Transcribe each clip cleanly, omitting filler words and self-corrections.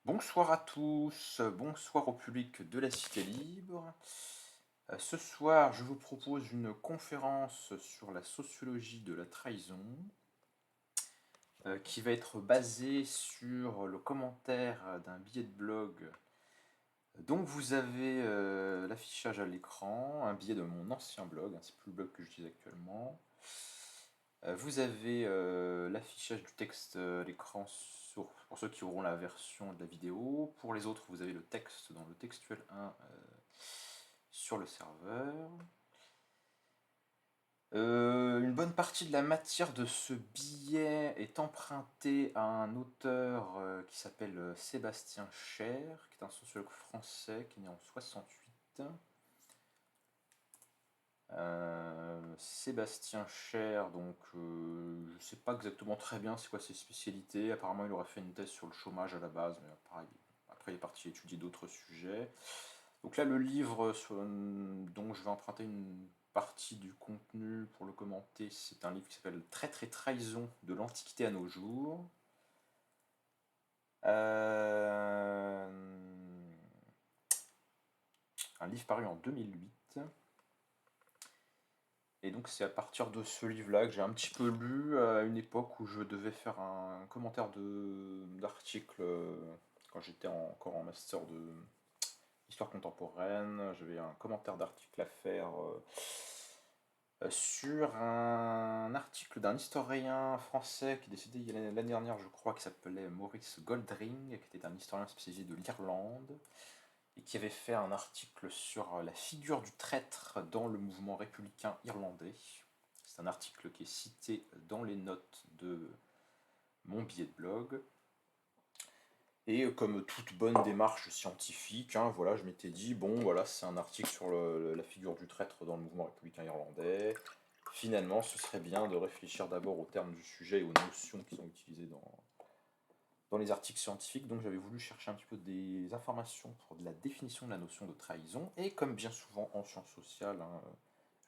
Bonsoir à tous, bonsoir au public de la Cité Libre. Ce soir, je vous propose une conférence sur la sociologie de la trahison, qui va être basée sur le commentaire d'un billet de blog. Donc vous avez l'affichage à l'écran, un billet de mon ancien blog, c'est plus le blog que j'utilise actuellement. Vous avez l'affichage du texte à l'écran pour ceux qui auront la version de la vidéo. Pour les autres, vous avez le texte dans le textuel 1 sur le serveur. Une bonne partie de la matière de ce billet est empruntée à un auteur qui s'appelle Sébastien Cher, qui est un sociologue français qui est né en 68. Sébastien Cher, donc je ne sais pas exactement très bien c'est quoi ses spécialités. Apparemment, il aurait fait une thèse sur le chômage à la base, mais pareil, après il est parti étudier d'autres sujets. Donc là, le livre dont je vais emprunter une partie du contenu pour le commenter, c'est un livre qui s'appelle Traître et trahison de l'Antiquité à nos jours. Euh, un livre paru en 2008. Et donc c'est à partir de ce livre-là que j'ai un petit peu lu à une époque où je devais faire un commentaire d'article quand j'étais encore en master de histoire contemporaine. J'avais un commentaire d'article à faire sur un article d'un historien français qui est décédé l'année dernière, je crois, qui s'appelait Maurice Goldring, qui était un historien spécialisé de l'Irlande et qui avait fait un article sur la figure du traître dans le mouvement républicain irlandais. C'est un article qui est cité dans les notes de mon billet de blog. Et comme toute bonne démarche scientifique, voilà, je m'étais dit, bon, voilà, c'est un article sur la figure du traître dans le mouvement républicain irlandais. Finalement, ce serait bien de réfléchir d'abord aux termes du sujet et aux notions qui sont utilisées dans les articles scientifiques, donc j'avais voulu chercher un petit peu des informations pour de la définition de la notion de trahison, et comme bien souvent en sciences sociales,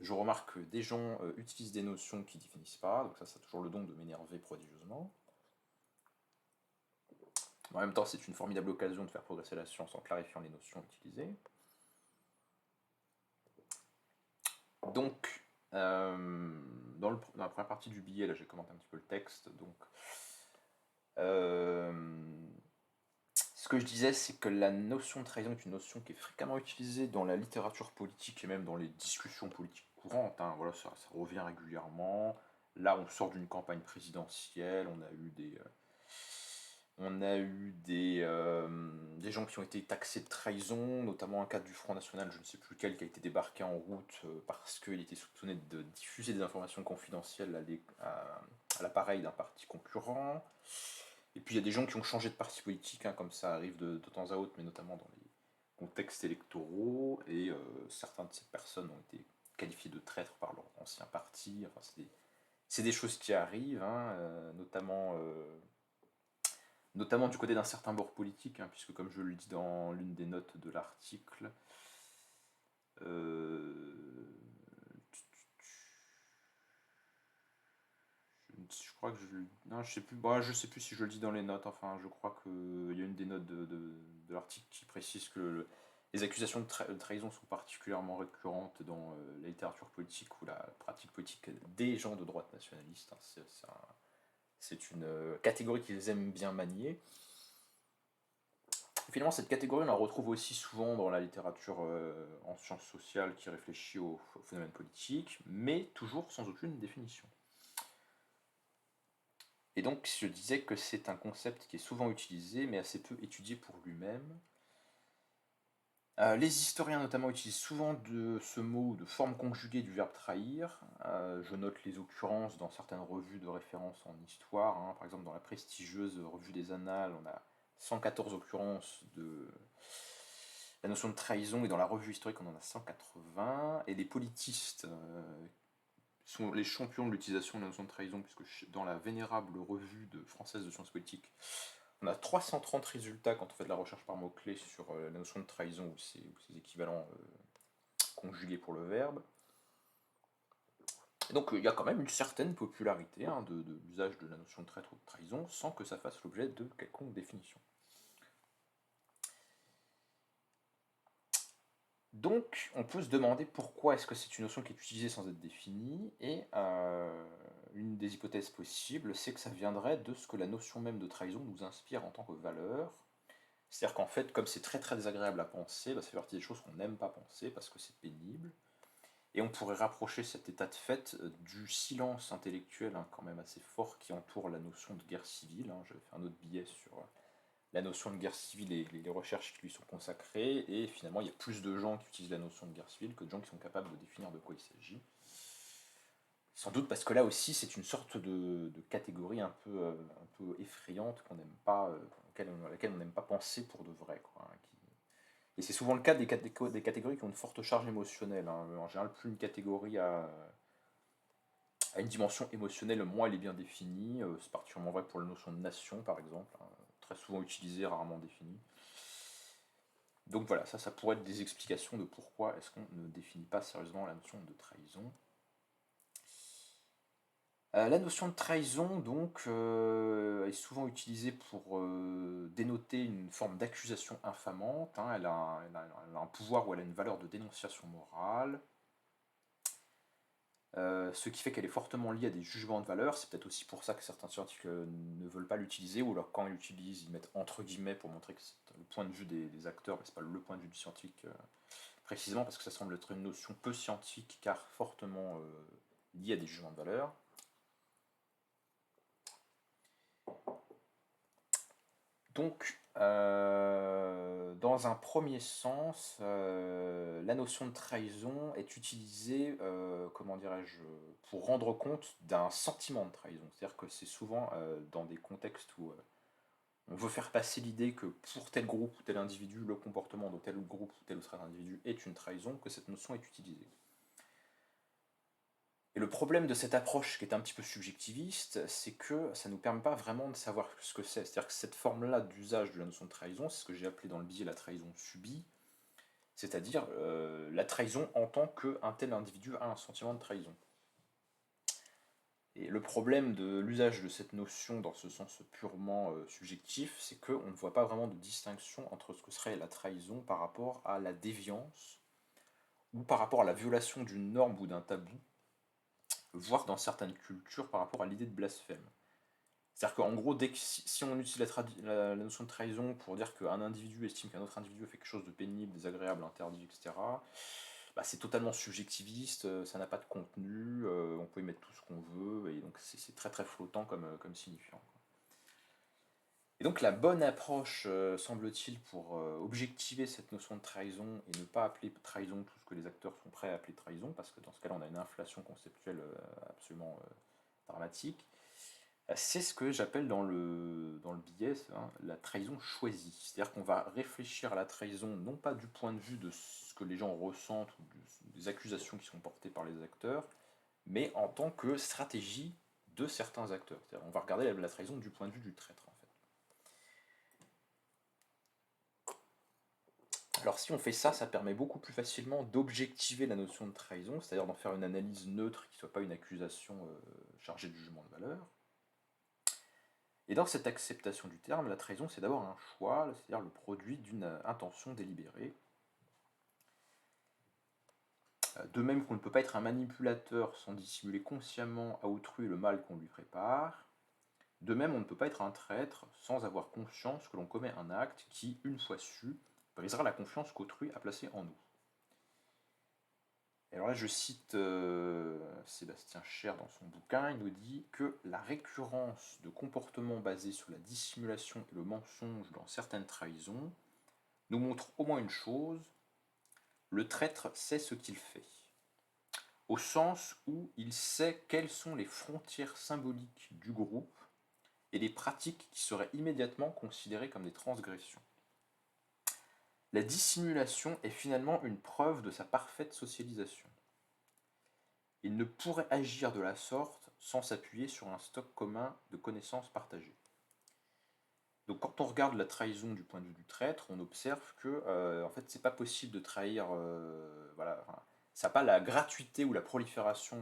je remarque que des gens utilisent des notions qu'ils ne définissent pas, donc ça a toujours le don de m'énerver prodigieusement. En même temps, c'est une formidable occasion de faire progresser la science en clarifiant les notions utilisées. Donc, dans la première partie du billet, là j'ai commenté un petit peu le texte, donc ce que je disais, c'est que la notion de trahison est une notion qui est fréquemment utilisée dans la littérature politique et même dans les discussions politiques courantes. Voilà, ça revient régulièrement. Là, on sort d'une campagne présidentielle, on a eu des gens qui ont été taxés de trahison, notamment un cadre du Front National, je ne sais plus lequel, qui a été débarqué en route parce qu'il était soupçonné de diffuser des informations confidentielles à l'appareil d'un parti concurrent. Et puis il y a des gens qui ont changé de parti politique, comme ça arrive de temps à autre, mais notamment dans les contextes électoraux, et certaines de ces personnes ont été qualifiées de traîtres par leur ancien parti. Enfin, c'est des choses qui arrivent, notamment du côté d'un certain bord politique, puisque comme je le dis dans l'une des notes de l'article, euh, je crois que non, je sais plus, je sais plus si je le dis dans les notes, enfin je crois qu'il y a une des notes de l'article qui précise que les accusations de trahison sont particulièrement récurrentes dans la littérature politique ou la pratique politique des gens de droite nationaliste. C'est une catégorie qu'ils aiment bien manier. Finalement, cette catégorie, on la retrouve aussi souvent dans la littérature en sciences sociales qui réfléchit aux phénomènes politiques, mais toujours sans aucune définition. Et donc, je disais que c'est un concept qui est souvent utilisé, mais assez peu étudié pour lui-même. Les historiens notamment utilisent souvent ce mot de forme conjuguée du verbe trahir. Je note les occurrences dans certaines revues de référence en histoire. Par exemple, dans la prestigieuse Revue des Annales, on a 114 occurrences de la notion de trahison, et dans la revue historique, on en a 180. Et les politistes sont les champions de l'utilisation de la notion de trahison, puisque dans la vénérable revue française de sciences politiques, on a 330 résultats quand on fait de la recherche par mots-clés sur la notion de trahison ou ses équivalents conjugués pour le verbe. Et donc il y a quand même une certaine popularité de l'usage de la notion de traître ou de trahison sans que ça fasse l'objet de quelconque définition. Donc, on peut se demander pourquoi est-ce que c'est une notion qui est utilisée sans être définie, et une des hypothèses possibles, c'est que ça viendrait de ce que la notion même de trahison nous inspire en tant que valeur. C'est-à-dire qu'en fait, comme c'est très très désagréable à penser, bah, ça fait partie des choses qu'on n'aime pas penser parce que c'est pénible. Et on pourrait rapprocher cet état de fait du silence intellectuel, hein, quand même assez fort qui entoure la notion de guerre civile, hein. J'avais fait un autre billet sur la notion de guerre civile et les recherches qui lui sont consacrées, et finalement il y a plus de gens qui utilisent la notion de guerre civile que de gens qui sont capables de définir de quoi il s'agit. Sans doute parce que là aussi c'est une sorte de catégorie un peu effrayante qu'on n'aime pas, à laquelle on n'aime pas penser pour de vrai, quoi, hein, et c'est souvent le cas des catégories qui ont une forte charge émotionnelle, hein. En général, plus une catégorie a une dimension émotionnelle, moins elle est bien définie. C'est particulièrement vrai pour la notion de nation, par exemple, hein, très souvent utilisée, rarement définie. Donc voilà, ça pourrait être des explications de pourquoi est-ce qu'on ne définit pas sérieusement la notion de trahison. La notion de trahison, donc, est souvent utilisée pour dénoter une forme d'accusation infamante, hein. Elle a un pouvoir ou elle a une valeur de dénonciation morale. Ce qui fait qu'elle est fortement liée à des jugements de valeur. C'est peut-être aussi pour ça que certains scientifiques ne veulent pas l'utiliser, ou alors quand ils l'utilisent, ils mettent entre guillemets pour montrer que c'est le point de vue des acteurs, mais c'est pas le point de vue du scientifique, précisément parce que ça semble être une notion peu scientifique car fortement liée à des jugements de valeur. Donc, dans un premier sens, la notion de trahison est utilisée, comment dirais-je, pour rendre compte d'un sentiment de trahison. C'est-à-dire que c'est souvent dans des contextes où on veut faire passer l'idée que pour tel groupe ou tel individu, le comportement de tel groupe ou tel autre individu est une trahison, que cette notion est utilisée. Et le problème de cette approche qui est un petit peu subjectiviste, c'est que ça ne nous permet pas vraiment de savoir ce que c'est. C'est-à-dire que cette forme-là d'usage de la notion de trahison, c'est ce que j'ai appelé dans le billet la trahison subie, c'est-à-dire la trahison en tant qu'un tel individu a un sentiment de trahison. Et le problème de l'usage de cette notion dans ce sens purement subjectif, c'est qu'on ne voit pas vraiment de distinction entre ce que serait la trahison par rapport à la déviance, ou par rapport à la violation d'une norme ou d'un tabou, voire dans certaines cultures par rapport à l'idée de blasphème. C'est-à-dire qu'en gros, si on utilise la notion de trahison pour dire qu'un individu estime qu'un autre individu a fait quelque chose de pénible, désagréable, interdit, etc., bah, c'est totalement subjectiviste, ça n'a pas de contenu, on peut y mettre tout ce qu'on veut, et donc c'est très très flottant comme signifiant. Et donc la bonne approche, semble-t-il, pour objectiver cette notion de trahison et ne pas appeler trahison tout ce que les acteurs sont prêts à appeler trahison, parce que dans ce cas-là on a une inflation conceptuelle absolument dramatique, c'est ce que j'appelle dans le billet, hein, la trahison choisie. C'est-à-dire qu'on va réfléchir à la trahison non pas du point de vue de ce que les gens ressentent ou des accusations qui sont portées par les acteurs, mais en tant que stratégie de certains acteurs. C'est-à-dire on va regarder la trahison du point de vue du traître, en fait. Alors si on fait ça, ça permet beaucoup plus facilement d'objectiver la notion de trahison, c'est-à-dire d'en faire une analyse neutre qui ne soit pas une accusation chargée de jugement de valeur. Et dans cette acceptation du terme, la trahison, c'est d'abord un choix, c'est-à-dire le produit d'une intention délibérée. De même qu'on ne peut pas être un manipulateur sans dissimuler consciemment à autrui le mal qu'on lui prépare, de même on ne peut pas être un traître sans avoir conscience que l'on commet un acte qui, une fois su, brisera la confiance qu'autrui a placée en nous. Et alors là, je cite Sébastien Cher dans son bouquin, il nous dit que la récurrence de comportements basés sur la dissimulation et le mensonge dans certaines trahisons nous montre au moins une chose, le traître sait ce qu'il fait, au sens où il sait quelles sont les frontières symboliques du groupe et les pratiques qui seraient immédiatement considérées comme des transgressions. La dissimulation est finalement une preuve de sa parfaite socialisation. Il ne pourrait agir de la sorte sans s'appuyer sur un stock commun de connaissances partagées. Donc quand on regarde la trahison du point de vue du traître, on observe que en fait c'est pas possible de trahir, voilà, enfin, ça n'a pas la gratuité ou la prolifération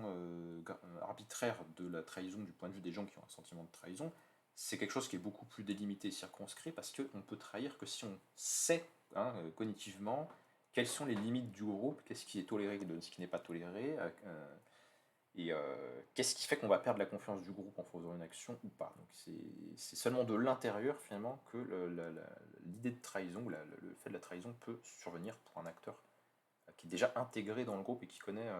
arbitraire de la trahison du point de vue des gens qui ont un sentiment de trahison. C'est quelque chose qui est beaucoup plus délimité et circonscrit parce qu'on peut trahir que si on sait, hein, cognitivement quelles sont les limites du groupe, qu'est-ce qui est toléré de ce qui n'est pas toléré, et qu'est-ce qui fait qu'on va perdre la confiance du groupe en faisant une action ou pas. Donc c'est seulement de l'intérieur finalement que l'idée de trahison, ou le fait de la trahison peut survenir pour un acteur qui est déjà intégré dans le groupe et qui connaît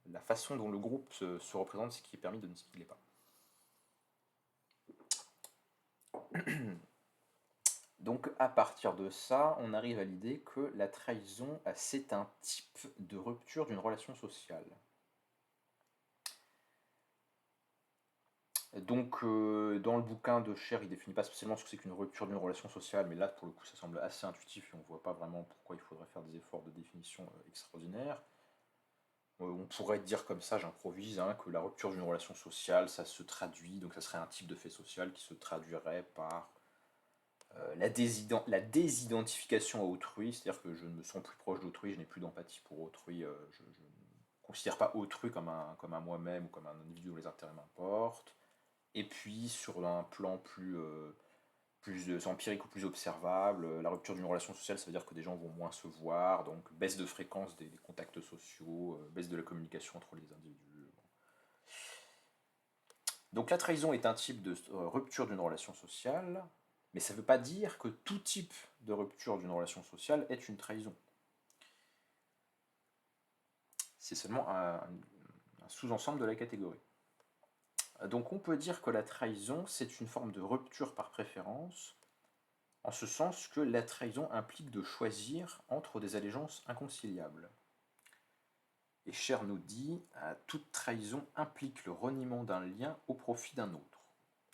la façon dont le groupe se représente, ce qui est permis de ce qui ne l'est pas. Donc à partir de ça, on arrive à l'idée que la trahison, c'est un type de rupture d'une relation sociale. Donc dans le bouquin de Scher, il définit pas spécialement ce que c'est qu'une rupture d'une relation sociale, mais là pour le coup ça semble assez intuitif et on voit pas vraiment pourquoi il faudrait faire des efforts de définition extraordinaires. On pourrait dire comme ça, j'improvise, hein, que la rupture d'une relation sociale, ça se traduit, donc ça serait un type de fait social qui se traduirait par la désidentification à autrui, c'est-à-dire que je ne me sens plus proche d'autrui, je n'ai plus d'empathie pour autrui, je ne considère pas autrui comme un moi-même ou comme un individu dont les intérêts m'importent. Et puis sur un plan plus empirique ou plus observable, la rupture d'une relation sociale, ça veut dire que des gens vont moins se voir, donc baisse de fréquence des contacts sociaux, baisse de la communication entre les individus. Donc la trahison est un type de rupture d'une relation sociale, mais ça ne veut pas dire que tout type de rupture d'une relation sociale est une trahison. C'est seulement un sous-ensemble de la catégorie. Donc on peut dire que la trahison, c'est une forme de rupture par préférence, en ce sens que la trahison implique de choisir entre des allégeances inconciliables. Et Scher nous dit, toute trahison implique le reniement d'un lien au profit d'un autre.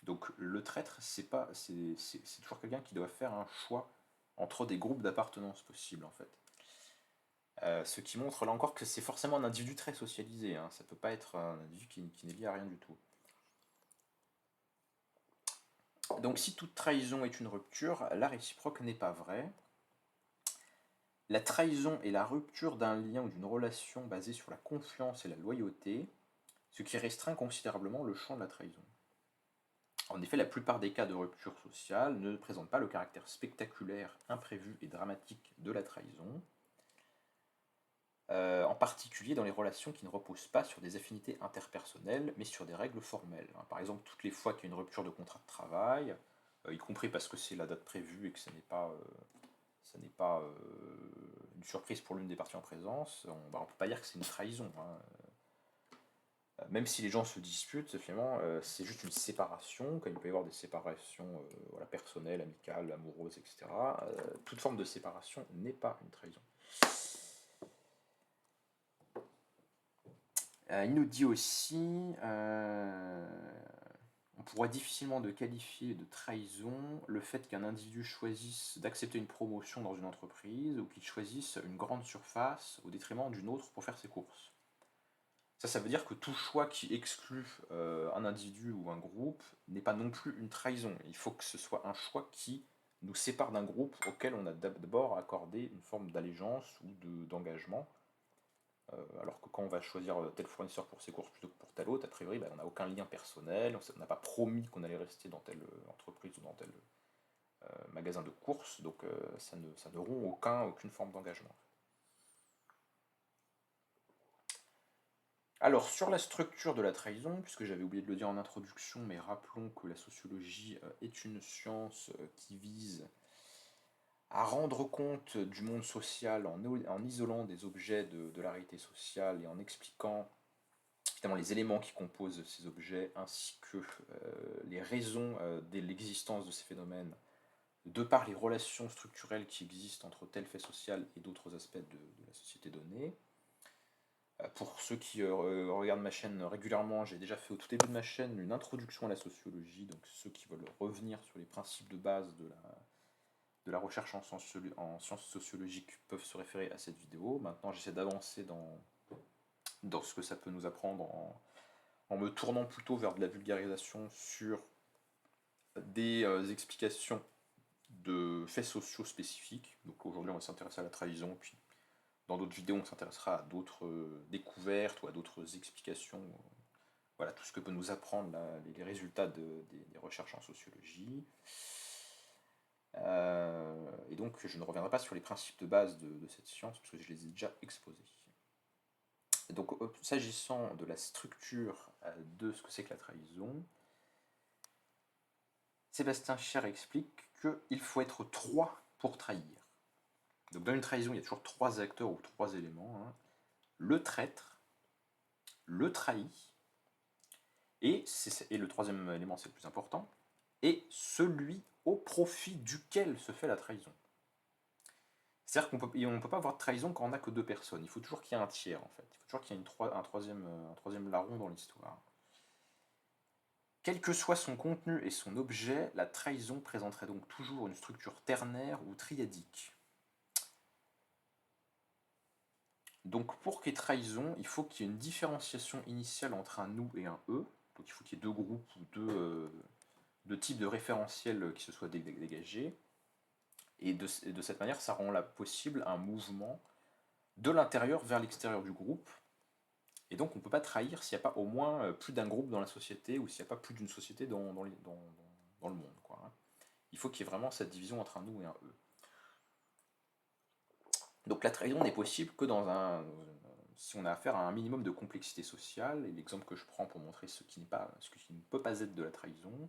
Donc le traître, c'est toujours quelqu'un qui doit faire un choix entre des groupes d'appartenance possibles en fait. Ce qui montre là encore que c'est forcément un individu très socialisé, hein. Ça peut pas être un individu qui n'est lié à rien du tout. Donc si toute trahison est une rupture, la réciproque n'est pas vraie. La trahison est la rupture d'un lien ou d'une relation basée sur la confiance et la loyauté, ce qui restreint considérablement le champ de la trahison. En effet, la plupart des cas de rupture sociale ne présentent pas le caractère spectaculaire, imprévu et dramatique de la trahison, en particulier dans les relations qui ne reposent pas sur des affinités interpersonnelles, mais sur des règles formelles. Par exemple, toutes les fois qu'il y a une rupture de contrat de travail, y compris parce que c'est la date prévue et que ce n'est pas une surprise pour l'une des parties en présence, on ne peut pas dire que c'est une trahison. Même si les gens se disputent, finalement, c'est juste une séparation, comme il peut y avoir des séparations personnelles, amicales, amoureuses, etc. Toute forme de séparation n'est pas une trahison. Il nous dit aussi, on pourrait difficilement qualifier de trahison le fait qu'un individu choisisse d'accepter une promotion dans une entreprise ou qu'il choisisse une grande surface au détriment d'une autre pour faire ses courses. Ça veut dire que tout choix qui exclut un individu ou un groupe n'est pas non plus une trahison. Il faut que ce soit un choix qui nous sépare d'un groupe auquel on a d'abord accordé une forme d'allégeance ou d'engagement. Alors que quand on va choisir tel fournisseur pour ses courses plutôt que pour tel autre, a priori, on n'a aucun lien personnel, on n'a pas promis qu'on allait rester dans telle entreprise ou dans tel magasin de courses, donc ça ne rompt aucune forme d'engagement. Alors, sur la structure de la trahison, puisque j'avais oublié de le dire en introduction, mais rappelons que la sociologie est une science qui vise à rendre compte du monde social en isolant des objets de la réalité sociale et en expliquant évidemment les éléments qui composent ces objets ainsi que les raisons de l'existence de ces phénomènes de par les relations structurelles qui existent entre tel fait social et d'autres aspects de la société donnée. Pour ceux qui regardent ma chaîne régulièrement, j'ai déjà fait au tout début de ma chaîne une introduction à la sociologie, donc ceux qui veulent revenir sur les principes de base de la recherche en sciences sociologiques peuvent se référer à cette vidéo. Maintenant, j'essaie d'avancer dans ce que ça peut nous apprendre en me tournant plutôt vers de la vulgarisation sur des explications de faits sociaux spécifiques. Donc aujourd'hui, on va s'intéresser à la trahison, puis dans d'autres vidéos, on s'intéressera à d'autres découvertes ou à d'autres explications. Voilà, tout ce que peut nous apprendre les résultats des recherches en sociologie. Et donc je ne reviendrai pas sur les principes de base de cette science, parce que je les ai déjà exposés. Donc s'agissant de la structure de ce que c'est que la trahison, Sébastien Scher explique qu'il faut être 3 pour trahir. Donc dans une trahison, il y a toujours 3 acteurs ou 3 éléments, hein. Le traître, le trahi, et le troisième élément, c'est le plus important, et celui au profit duquel se fait la trahison. C'est-à-dire qu'on ne peut pas avoir de trahison quand on n'a que 2 personnes. Il faut toujours qu'il y ait un tiers, en fait. Il faut toujours qu'il y ait un troisième larron dans l'histoire. Quel que soit son contenu et son objet, la trahison présenterait donc toujours une structure ternaire ou triadique. Donc pour qu'il y ait trahison, il faut qu'il y ait une différenciation initiale entre un nous et un eux. Donc il faut qu'il y ait 2 groupes ou 2 types de référentiels qui se soient dégagés. Et de cette manière, ça rend là possible un mouvement de l'intérieur vers l'extérieur du groupe. Et donc on ne peut pas trahir s'il n'y a pas au moins plus d'un groupe dans la société ou s'il n'y a pas plus d'une société dans le monde, quoi, hein. Il faut qu'il y ait vraiment cette division entre un nous et un eux. Donc la trahison n'est possible que si on a affaire à un minimum de complexité sociale. Et l'exemple que je prends pour montrer ce qui ne peut pas être de la trahison,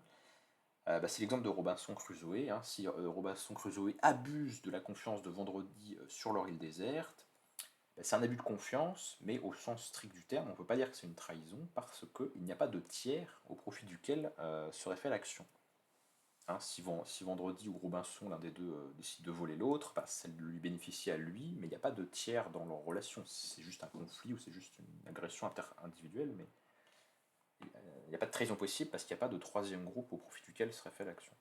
c'est l'exemple de Robinson Crusoe, hein. Si Robinson Crusoe abuse de la confiance de Vendredi sur leur île déserte, c'est un abus de confiance, mais au sens strict du terme, on ne peut pas dire que c'est une trahison parce qu'il n'y a pas de tiers au profit duquel serait fait l'action. Hein, si Vendredi ou Robinson, l'un des deux, décide de voler l'autre, ça lui bénéficie à lui, mais il n'y a pas de tiers dans leur relation. C'est juste un conflit ou c'est juste une agression inter-individuelle, mais il n'y a pas de trahison possible parce qu'il n'y a pas de troisième groupe au profit duquel serait fait l'action.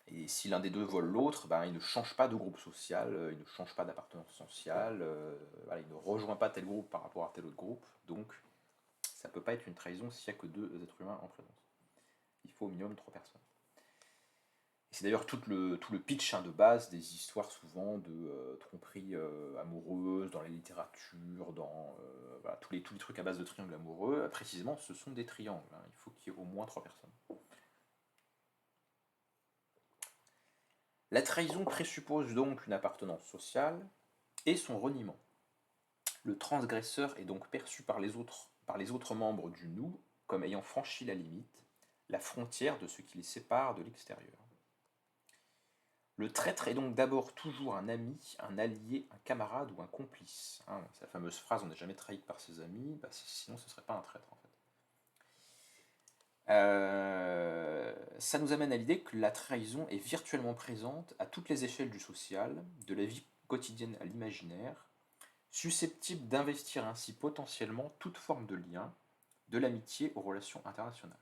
Et si l'un des deux vole l'autre, il ne change pas de groupe social, il ne change pas d'appartenance sociale, il ne rejoint pas tel groupe par rapport à tel autre groupe, donc ça ne peut pas être une trahison s'il n'y a que 2 êtres humains en présence. Il faut au minimum 3 personnes. Et c'est d'ailleurs tout le pitch, hein, de base des histoires souvent de tromperies amoureuses dans la littérature, dans tous les trucs à base de triangles amoureux. Précisément, ce sont des triangles, hein. Il faut qu'il y ait au moins 3 personnes. La trahison présuppose donc une appartenance sociale et son reniement. Le transgresseur est donc perçu par les autres membres du nous comme ayant franchi la limite, la frontière de ce qui les sépare de l'extérieur. Le traître est donc d'abord toujours un ami, un allié, un camarade ou un complice. Hein, c'est la fameuse phrase « on n'est jamais trahi par ses amis », sinon ce ne serait pas un traître en fait. Ça nous amène à l'idée que la trahison est virtuellement présente à toutes les échelles du social, de la vie quotidienne à l'imaginaire, susceptible d'investir ainsi potentiellement toute forme de lien, de l'amitié aux relations internationales.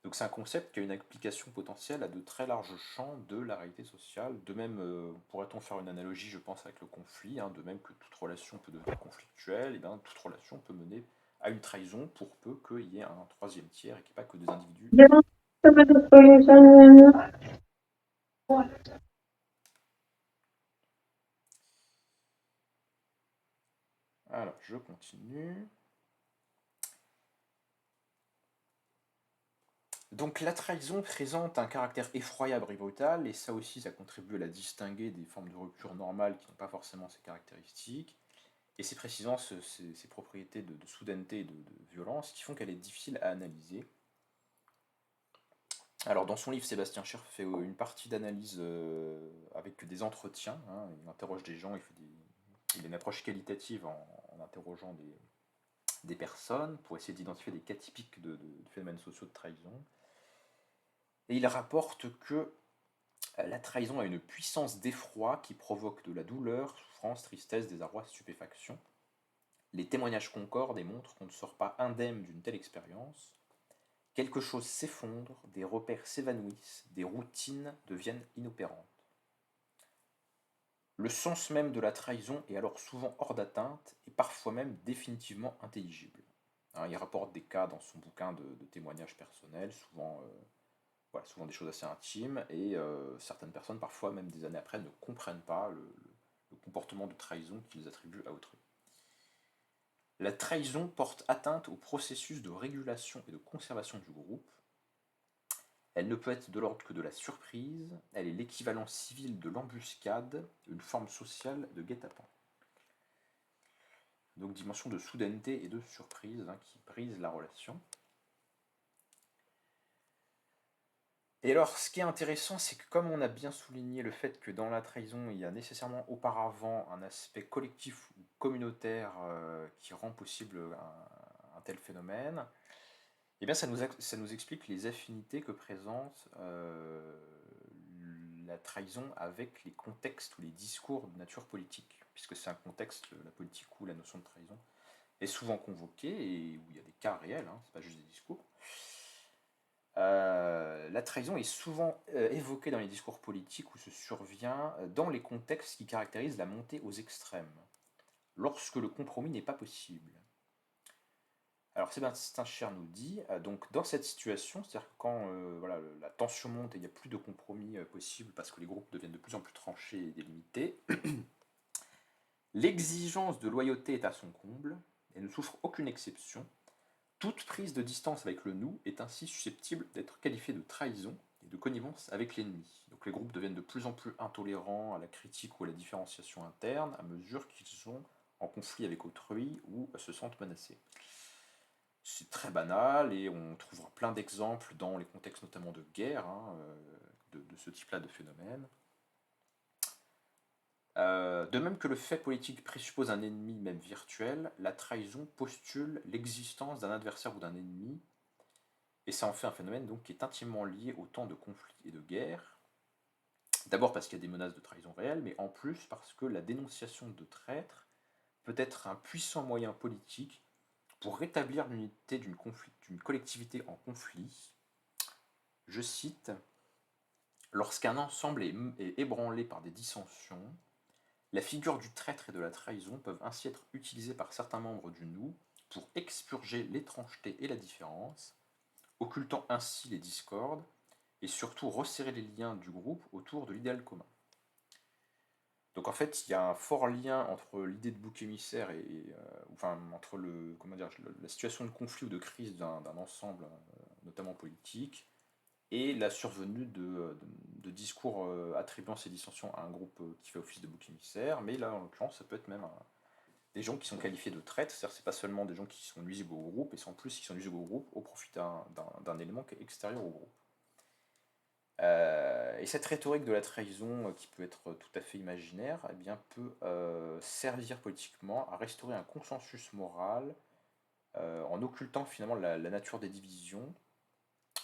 Donc c'est un concept qui a une application potentielle à de très larges champs de la réalité sociale. De même, pourrait-on faire une analogie, je pense, avec le conflit, hein, de même que toute relation peut devenir conflictuelle, et bien toute relation peut mener à une trahison pour peu qu'il y ait un troisième tiers et qu'il n'y ait pas que des individus. Alors, je continue. Donc la trahison présente un caractère effroyable et brutal, et ça aussi, ça contribue à la distinguer des formes de rupture normales qui n'ont pas forcément ces caractéristiques. Et c'est précisément ces propriétés de soudaineté et de violence qui font qu'elle est difficile à analyser. Alors dans son livre, Sébastien Scher fait une partie d'analyse avec des entretiens, hein. Il interroge des gens, il a une approche qualitative en interrogeant des personnes pour essayer d'identifier des cas typiques de phénomènes sociaux de trahison. Et il rapporte que la trahison a une puissance d'effroi qui provoque de la douleur, souffrance, tristesse, désarroi, stupéfaction. Les témoignages concordent et montrent qu'on ne sort pas indemne d'une telle expérience. Quelque chose s'effondre, des repères s'évanouissent, des routines deviennent inopérantes. Le sens même de la trahison est alors souvent hors d'atteinte et parfois même définitivement intelligible. Hein, il rapporte des cas dans son bouquin de témoignages personnels, souvent des choses assez intimes, et certaines personnes, parfois même des années après, ne comprennent pas le comportement de trahison qu'ils attribuent à autrui. La trahison porte atteinte au processus de régulation et de conservation du groupe. Elle ne peut être de l'ordre que de la surprise, elle est l'équivalent civil de l'embuscade, une forme sociale de guet-apens. Donc dimension de soudaineté et de surprise qui brise la relation. Et alors, ce qui est intéressant, c'est que comme on a bien souligné le fait que dans la trahison, il y a nécessairement auparavant un aspect collectif ou communautaire qui rend possible un tel phénomène, eh bien ça nous explique les affinités que présente la trahison avec les contextes ou les discours de nature politique, puisque c'est un contexte, la politique, où la notion de trahison est souvent convoquée et où il y a des cas réels, c'est pas juste des discours. La trahison est souvent évoquée dans les discours politiques où ce survient dans les contextes qui caractérisent la montée aux extrêmes, lorsque le compromis n'est pas possible. Alors Sébastien Cher nous dit, donc dans cette situation, c'est-à-dire que quand voilà, la tension monte et il n'y a plus de compromis possible parce que les groupes deviennent de plus en plus tranchés et délimités, l'exigence de loyauté est à son comble et ne souffre aucune exception. Toute prise de distance avec le nous est ainsi susceptible d'être qualifiée de trahison et de connivence avec l'ennemi. Donc les groupes deviennent de plus en plus intolérants à la critique ou à la différenciation interne à mesure qu'ils sont en conflit avec autrui ou se sentent menacés. C'est très banal et on trouvera plein d'exemples dans les contextes notamment de guerre de ce type-là de phénomène. De même que le fait politique présuppose un ennemi, même virtuel, la trahison postule l'existence d'un adversaire ou d'un ennemi, et ça en fait un phénomène donc, qui est intimement lié au temps de conflits et de guerre. D'abord parce qu'il y a des menaces de trahison réelles, mais en plus parce que la dénonciation de traîtres peut être un puissant moyen politique pour rétablir l'unité d'une collectivité en conflit. Je cite, lorsqu'un ensemble est ébranlé par des dissensions, la figure du traître et de la trahison peuvent ainsi être utilisées par certains membres du nous pour expurger l'étrangeté et la différence, occultant ainsi les discordes et surtout resserrer les liens du groupe autour de l'idéal commun. Donc en fait, il y a un fort lien entre l'idée de bouc émissaire enfin entre la situation de conflit ou de crise d'un ensemble, notamment politique, et la survenue de discours attribuant ces dissensions à un groupe qui fait office de bouc émissaire, mais là en l'occurrence ça peut être même des gens qui sont qualifiés de traîtres, c'est-à-dire c'est pas seulement des gens qui sont nuisibles au groupe, et c'est en plus qui sont nuisibles au groupe au profit d'un élément qui est extérieur au groupe. Et cette rhétorique de la trahison, qui peut être tout à fait imaginaire, eh bien, peut servir politiquement à restaurer un consensus moral en occultant finalement la nature des divisions,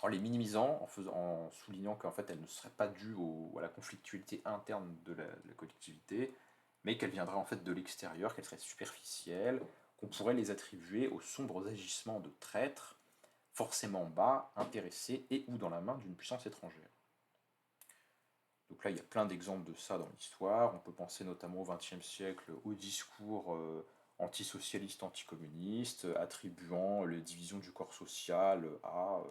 en les minimisant, en soulignant qu'en fait elles ne seraient pas dues à la conflictualité interne de la collectivité, mais qu'elles viendraient en fait de l'extérieur, qu'elles seraient superficielles, qu'on pourrait les attribuer aux sombres agissements de traîtres, forcément bas, intéressés et ou dans la main d'une puissance étrangère. Donc là, il y a plein d'exemples de ça dans l'histoire. On peut penser notamment au XXe siècle au discours antisocialiste, anticommuniste, attribuant les divisions du corps social à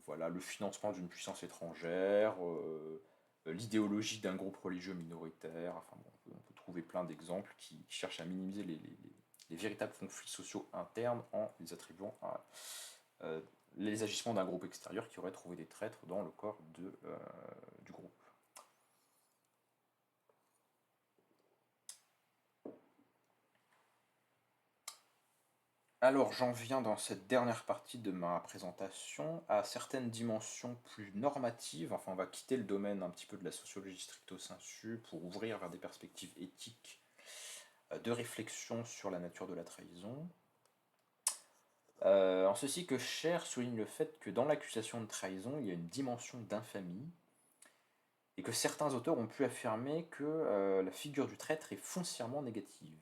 voilà, le financement d'une puissance étrangère, l'idéologie d'un groupe religieux minoritaire. Enfin, bon, on peut trouver plein d'exemples qui cherchent à minimiser les véritables conflits sociaux internes en les attribuant à les agissements d'un groupe extérieur qui aurait trouvé des traîtres dans le corps du groupe. Alors j'en viens dans cette dernière partie de ma présentation à certaines dimensions plus normatives, enfin on va quitter le domaine un petit peu de la sociologie stricto sensu pour ouvrir vers des perspectives éthiques de réflexion sur la nature de la trahison. En ceci que Cher souligne le fait que dans l'accusation de trahison, il y a une dimension d'infamie, et que certains auteurs ont pu affirmer que la figure du traître est foncièrement négative.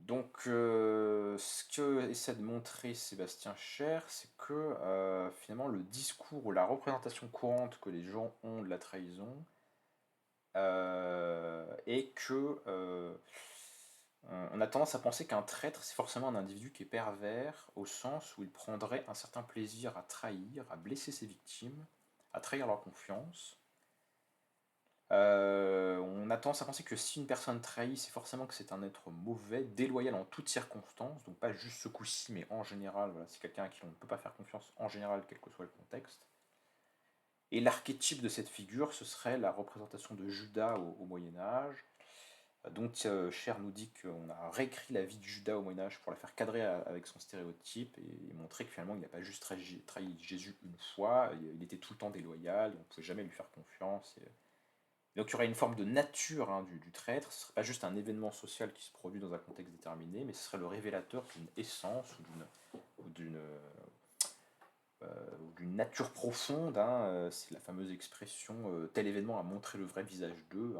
Donc, ce que essaie de montrer Sébastien Cher, c'est que finalement le discours ou la représentation courante que les gens ont de la trahison est que on a tendance à penser qu'un traître, c'est forcément un individu qui est pervers, au sens où il prendrait un certain plaisir à trahir, à blesser ses victimes, à trahir leur confiance. On a tendance à penser que si une personne trahit, c'est forcément que c'est un être mauvais, déloyal en toutes circonstances, donc pas juste ce coup-ci, mais en général, voilà, c'est quelqu'un à qui on ne peut pas faire confiance en général, quel que soit le contexte. Et l'archétype de cette figure, ce serait la représentation de Judas au Moyen Âge. Donc Cher nous dit qu'on a réécrit la vie de Judas au Moyen Âge pour la faire cadrer avec son stéréotype et montrer que finalement il n'a pas juste trahi Jésus une fois, il était tout le temps déloyal, on ne pouvait jamais lui faire confiance. Donc il y aurait une forme de nature du traître, ce ne serait pas juste un événement social qui se produit dans un contexte déterminé, mais ce serait le révélateur d'une essence ou d'une nature profonde. C'est la fameuse expression tel événement a montré le vrai visage d'eux.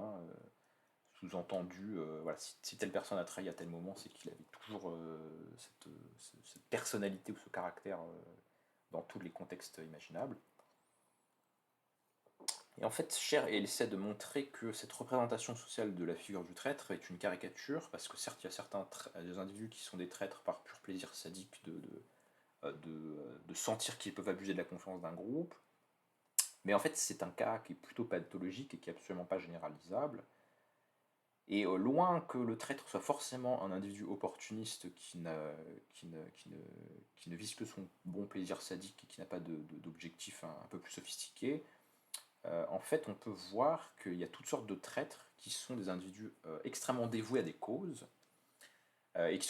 Sous-entendu, voilà, si telle personne a trahi à tel moment, c'est qu'il avait toujours cette personnalité ou ce caractère dans tous les contextes imaginables. Et en fait, Cher essaie de montrer que cette représentation sociale de la figure du traître est une caricature, parce que certes, il y a certains des individus qui sont des traîtres par pur plaisir sadique de sentir qu'ils peuvent abuser de la confiance d'un groupe, mais en fait, c'est un cas qui est plutôt pathologique et qui est absolument pas généralisable. Et loin que le traître soit forcément un individu opportuniste qui ne vise que son bon plaisir sadique et qui n'a pas d'objectif un peu plus sophistiqué, en fait, on peut voir qu'il y a toutes sortes de traîtres qui sont des individus extrêmement dévoués à des causes et qui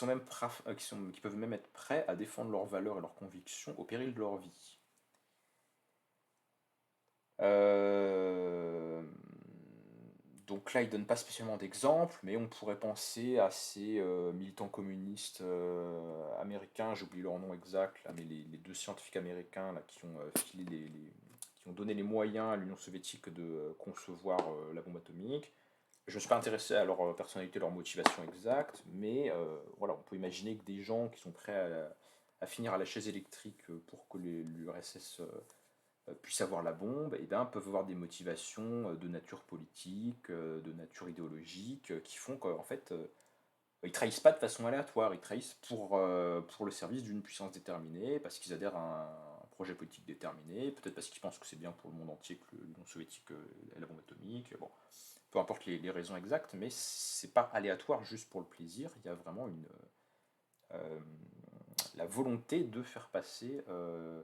peuvent même être prêts à défendre leurs valeurs et leurs convictions au péril de leur vie. Euh, donc là, il ne donne pas spécialement d'exemple, mais on pourrait penser à ces militants communistes américains, j'oublie leur nom exact, là, mais les deux scientifiques américains là, qui ont qui ont donné les moyens à l'Union soviétique de concevoir la bombe atomique. Je ne me suis pas intéressé à leur personnalité, leur motivation exacte, mais voilà, on peut imaginer que des gens qui sont prêts à finir à la chaise électrique pour que l'URSS puissent avoir la bombe, et bien, peuvent avoir des motivations de nature politique, de nature idéologique, qui font qu'en fait, ils trahissent pas de façon aléatoire, ils trahissent pour le service d'une puissance déterminée, parce qu'ils adhèrent à un projet politique déterminé, peut-être parce qu'ils pensent que c'est bien pour le monde entier que l'Union soviétique ait la bombe atomique, bon, peu importe les raisons exactes, mais c'est pas aléatoire juste pour le plaisir, il y a vraiment euh, la volonté de faire passer euh,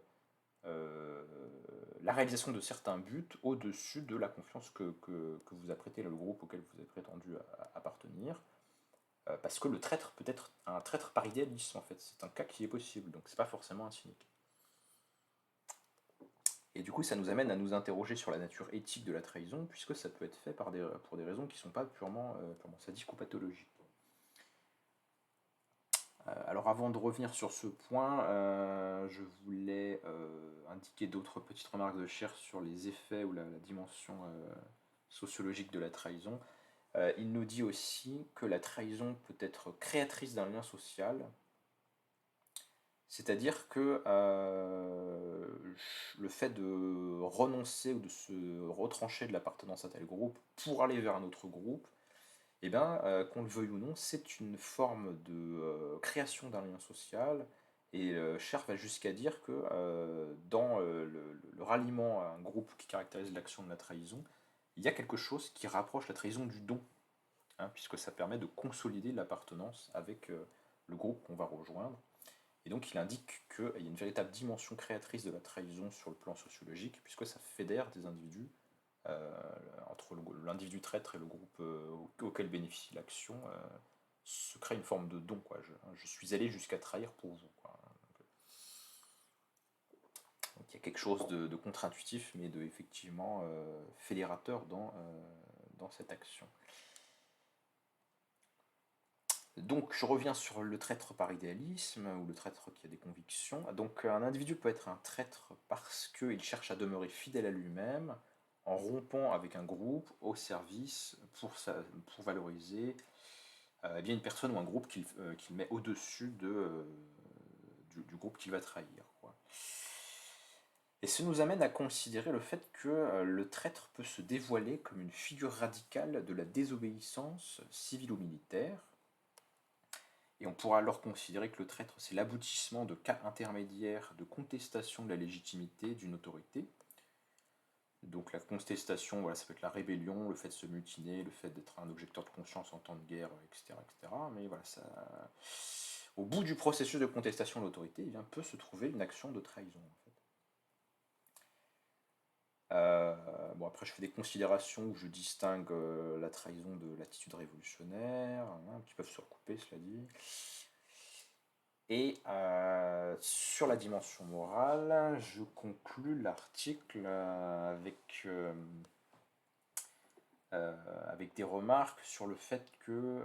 la réalisation de certains buts au-dessus de la confiance que vous apprêtez le groupe auquel vous avez prétendu appartenir. Parce que le traître peut être un traître par idéalisme, en fait. C'est un cas qui est possible, donc c'est pas forcément un cynique. Et du coup, ça nous amène à nous interroger sur la nature éthique de la trahison, puisque ça peut être fait pour des raisons qui ne sont pas purement sadiques ou pathologiques. Alors avant de revenir sur ce point, je voulais indiquer d'autres petites remarques de Cher sur les effets ou la dimension sociologique de la trahison. Il nous dit aussi que la trahison peut être créatrice d'un lien social, c'est-à-dire que le fait de renoncer ou de se retrancher de l'appartenance à tel groupe pour aller vers un autre groupe, eh bien, qu'on le veuille ou non, c'est une forme de création d'un lien social. Et Cher va jusqu'à dire que dans le ralliement à un groupe qui caractérise l'action de la trahison, il y a quelque chose qui rapproche la trahison du don, puisque ça permet de consolider l'appartenance avec le groupe qu'on va rejoindre. Et donc il indique qu'il y a une véritable dimension créatrice de la trahison sur le plan sociologique, puisque ça fédère des individus euh, entre l'individu traître et le groupe auquel bénéficie l'action, se crée une forme de don. Quoi. Je suis allé jusqu'à trahir pour vous. Quoi. Donc il y a quelque chose de contre-intuitif, mais de effectivement fédérateur dans cette action. Donc je reviens sur le traître par idéalisme, ou le traître qui a des convictions. Donc un individu peut être un traître parce qu'il cherche à demeurer fidèle à lui-même, en rompant avec un groupe au service pour valoriser eh bien une personne ou un groupe qu'il met au-dessus du groupe qu'il va trahir. Quoi. Et ça nous amène à considérer le fait que le traître peut se dévoiler comme une figure radicale de la désobéissance civile ou militaire. Et on pourra alors considérer que le traître, c'est l'aboutissement de cas intermédiaires de contestation de la légitimité d'une autorité. Donc la contestation, voilà, ça peut être la rébellion, le fait de se mutiner, le fait d'être un objecteur de conscience en temps de guerre, etc. etc. Mais voilà, ça... Au bout du processus de contestation de l'autorité, il peut se trouver une action de trahison. En fait. Bon, après, je fais des considérations où je distingue la trahison de l'attitude révolutionnaire, qui peuvent se recouper, cela dit. Et sur la dimension morale, je conclus l'article avec des remarques sur le fait que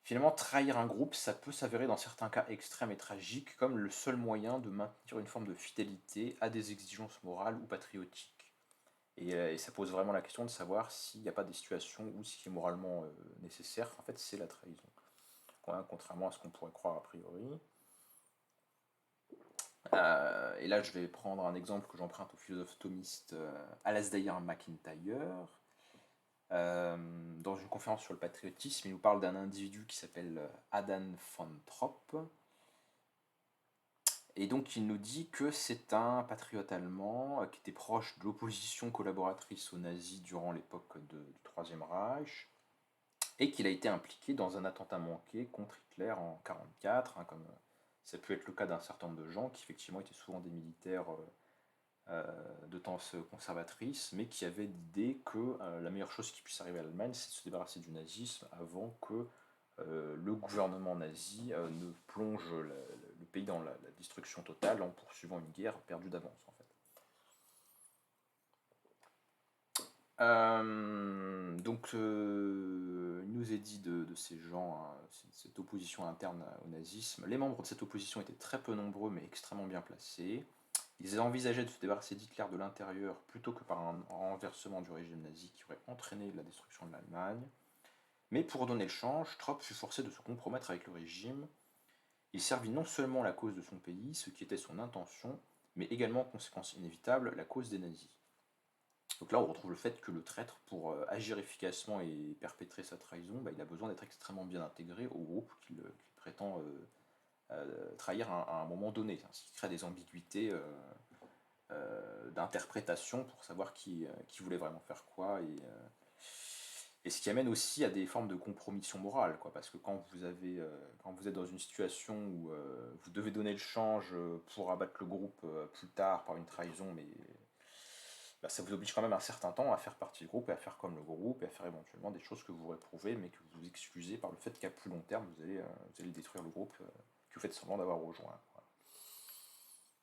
finalement trahir un groupe, ça peut s'avérer dans certains cas extrêmes et tragiques comme le seul moyen de maintenir une forme de fidélité à des exigences morales ou patriotiques. Et ça pose vraiment la question de savoir s'il n'y a pas des situations où ce qui est moralement nécessaire, en fait, c'est la trahison. Contrairement à ce qu'on pourrait croire a priori. Et là, je vais prendre un exemple que j'emprunte au philosophe thomiste Alasdair MacIntyre. Dans une conférence sur le patriotisme, il nous parle d'un individu qui s'appelle Adam von Tropp. Et donc, il nous dit que c'est un patriote allemand qui était proche de l'opposition collaboratrice aux nazis durant l'époque du Troisième Reich et qu'il a été impliqué dans un attentat manqué contre Hitler en 1944, comme ça peut être le cas d'un certain nombre de gens qui effectivement étaient souvent des militaires de tendance conservatrice, mais qui avaient l'idée que la meilleure chose qui puisse arriver à l'Allemagne, c'est de se débarrasser du nazisme avant que le gouvernement nazi ne plonge le pays dans la destruction totale en poursuivant une guerre perdue d'avance en fait. Donc il nous est dit de ces gens, cette opposition interne au nazisme. Les membres de cette opposition étaient très peu nombreux mais extrêmement bien placés. Ils envisageaient de se débarrasser d'Hitler de l'intérieur plutôt que par un renversement du régime nazi qui aurait entraîné la destruction de l'Allemagne. Mais pour donner le change, Tropp fut forcé de se compromettre avec le régime. Il servit non seulement la cause de son pays, ce qui était son intention, mais également, conséquence inévitable, la cause des nazis. Donc là, on retrouve le fait que le traître, pour agir efficacement et perpétrer sa trahison, il a besoin d'être extrêmement bien intégré au groupe qu'il prétend trahir à un moment donné, ce qui crée des ambiguïtés d'interprétation pour savoir qui voulait vraiment faire quoi, et ce qui amène aussi à des formes de compromission morale, parce que quand vous êtes dans une situation où vous devez donner le change pour abattre le groupe plus tard par une trahison, mais ça vous oblige quand même un certain temps à faire partie du groupe et à faire comme le groupe et à faire éventuellement des choses que vous réprouvez mais que vous excusez par le fait qu'à plus long terme vous allez détruire le groupe que vous faites semblant d'avoir rejoint.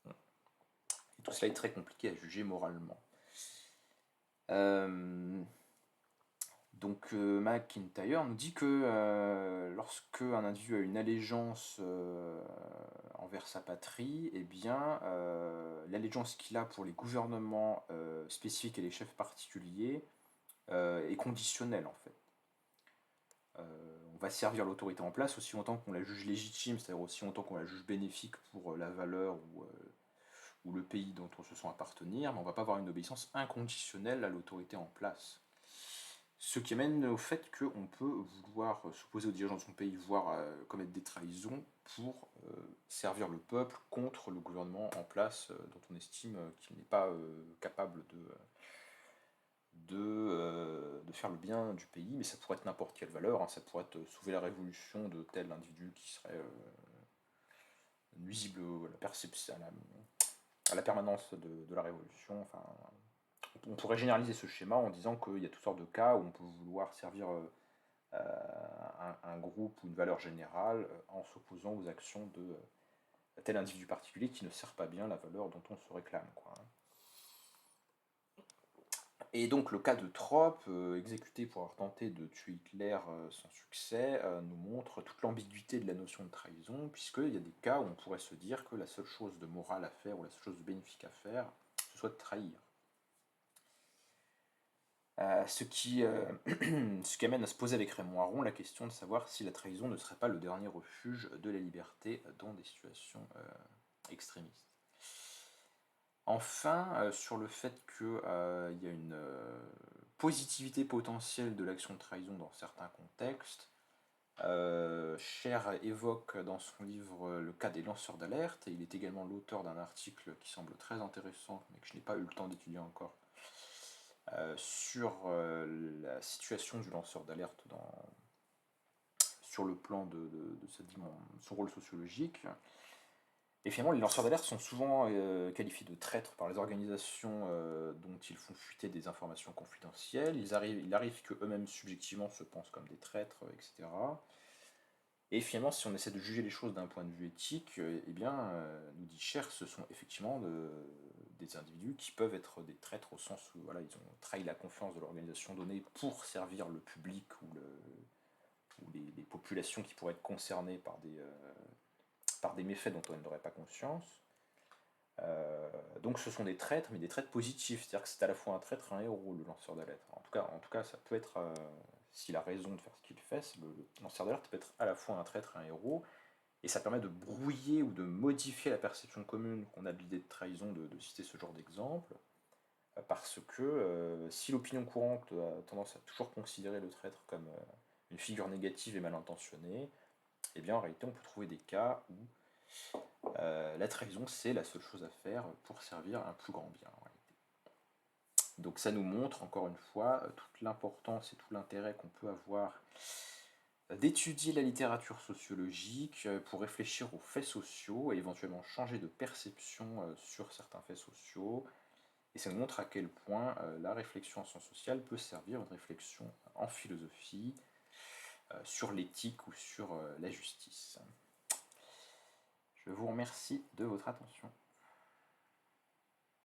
Et tout cela est très compliqué à juger moralement. Donc MacIntyre nous dit que lorsque un individu a une allégeance envers sa patrie, eh bien l'allégeance qu'il a pour les gouvernements spécifiques et les chefs particuliers est conditionnelle en fait. On va servir l'autorité en place aussi longtemps qu'on la juge légitime, c'est-à-dire aussi longtemps qu'on la juge bénéfique pour la valeur ou le pays dont on se sent appartenir, mais on ne va pas avoir une obéissance inconditionnelle à l'autorité en place. Ce qui amène au fait qu'on peut vouloir s'opposer aux dirigeants de son pays, voire commettre des trahisons pour servir le peuple contre le gouvernement en place dont on estime qu'il n'est pas capable de faire le bien du pays, mais ça pourrait être n'importe quelle valeur, ça pourrait être sauver la révolution de tel individu qui serait nuisible à la perception, à la permanence de la révolution. Enfin, on pourrait généraliser ce schéma en disant qu'il y a toutes sortes de cas où on peut vouloir servir un groupe ou une valeur générale en s'opposant aux actions de tel individu particulier qui ne sert pas bien la valeur dont on se réclame. Et donc le cas de Tropp, exécuté pour avoir tenté de tuer Hitler sans succès, nous montre toute l'ambiguïté de la notion de trahison, puisqu'il y a des cas où on pourrait se dire que la seule chose de morale à faire, ou la seule chose de bénéfique à faire, ce soit de trahir. Ce qui amène à se poser avec Raymond Aron la question de savoir si la trahison ne serait pas le dernier refuge de la liberté dans des situations extrémistes. Enfin, sur le fait qu'il y a une positivité potentielle de l'action de trahison dans certains contextes, Cher évoque dans son livre le cas des lanceurs d'alerte, et il est également l'auteur d'un article qui semble très intéressant, mais que je n'ai pas eu le temps d'étudier encore, sur la situation du lanceur d'alerte sur le plan de son rôle sociologique. Et finalement, les lanceurs d'alerte sont souvent qualifiés de traîtres par les organisations dont ils font fuiter des informations confidentielles. Il arrive qu'eux-mêmes subjectivement se pensent comme des traîtres, etc. Et finalement, si on essaie de juger les choses d'un point de vue éthique, eh bien, nous dit Cher, ce sont effectivement des individus qui peuvent être des traîtres au sens où voilà, ils ont trahi la confiance de l'organisation donnée pour servir le public ou les populations qui pourraient être concernées par des méfaits dont on n'aurait pas conscience. Donc ce sont des traîtres, mais des traîtres positifs, c'est-à-dire que c'est à la fois un traître et un héros, le lanceur d'alerte. En tout cas, ça peut être, s'il a raison de faire ce qu'il fait, le lanceur d'alerte peut être à la fois un traître et un héros, et ça permet de brouiller ou de modifier la perception commune qu'on a de l'idée de trahison, de citer ce genre d'exemple, parce que si l'opinion courante a tendance à toujours considérer le traître comme une figure négative et mal intentionnée, eh bien en réalité on peut trouver des cas où la trahison, c'est la seule chose à faire pour servir un plus grand bien. En réalité. Donc ça nous montre encore une fois toute l'importance et tout l'intérêt qu'on peut avoir d'étudier la littérature sociologique pour réfléchir aux faits sociaux et éventuellement changer de perception sur certains faits sociaux. Et ça nous montre à quel point la réflexion en sciences sociales peut servir une réflexion en philosophie sur l'éthique ou sur la justice. Je vous remercie de votre attention.